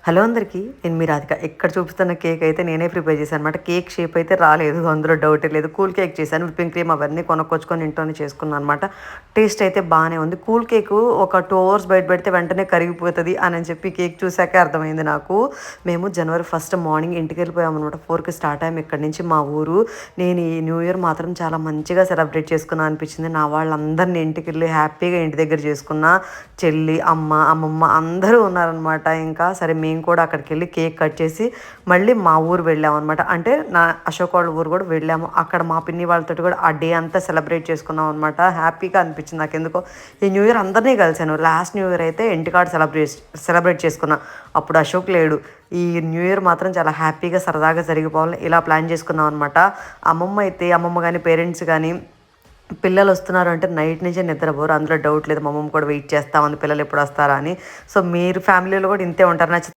Hello అందరికీ, నేను మీ రాధిక. ఇక్కడ చూపిస్తున్న కేక్ అయితే నేనే ప్రిపేర్ చేశాను అనమాట. కేక్ షేప్ అయితే రాలేదు, అందులో డౌటే లేదు. కూల్ కేక్ చేశాను. విప్పింగ్ క్రీమ్ అవన్నీ కొనుక్కొచ్చుకొని ఇంట్లోనే చేసుకున్నాను అనమాట. టేస్ట్ అయితే బాగానే ఉంది. కూల్ కేకు ఒక 2 అవర్స్ బయట పెడితే వెంటనే కరిగిపోతుంది అని చెప్పి కేక్ చూసాకే అర్థమైంది నాకు. మేము జనవరి 1 మార్నింగ్ ఇంటికి వెళ్ళిపోయాము అనమాట. 4కి స్టార్ట్ అయ్యాము ఇక్కడి నుంచి మా ఊరు. నేను ఈ న్యూ ఇయర్ మాత్రం చాలా మంచిగా సెలబ్రేట్ చేసుకున్నా అనిపించింది. నా వాళ్ళందరినీ ఇంటికి వెళ్ళి హ్యాపీగా ఇంటి దగ్గర చేసుకున్నా. చెల్లి, అమ్మ, అమ్మమ్మ అందరూ ఉన్నారనమాట. ఇంకా సరే మేము కూడా అక్కడికి వెళ్ళి కేక్ కట్ చేసి మళ్ళీ మా ఊరు వెళ్ళాము అనమాట. అంటే నా అశోక్ వాళ్ళ ఊరు కూడా వెళ్ళాము. అక్కడ మా పిన్ని వాళ్ళతో కూడా ఆ డే అంతా సెలబ్రేట్ చేసుకున్నాం అనమాట. హ్యాపీగా అనిపించింది నాకు. ఎందుకో ఈ న్యూ ఇయర్ అందరినీ కలిసాను. లాస్ట్ న్యూ ఇయర్ అయితే ఇంటికాడ సెలబ్రేట్ చేసుకున్నా. అప్పుడు అశోక్ లేడు. ఈ న్యూ ఇయర్ మాత్రం చాలా హ్యాపీగా సరదాగా జరిగిపోవాలని ఇలా ప్లాన్ చేసుకున్నాం అనమాట. అమ్మమ్మ కానీ పేరెంట్స్ కానీ పిల్లలు వస్తున్నారు అంటే నైట్ నుంచే నిద్రపోరు, అందులో డౌట్ లేదు. మా అమ్మమ్మ కూడా వెయిట్ చేస్తామని పిల్లలు ఎప్పుడు వస్తారా అని. సో మీరు ఫ్యామిలీలో కూడా ఇంతే ఉంటారు.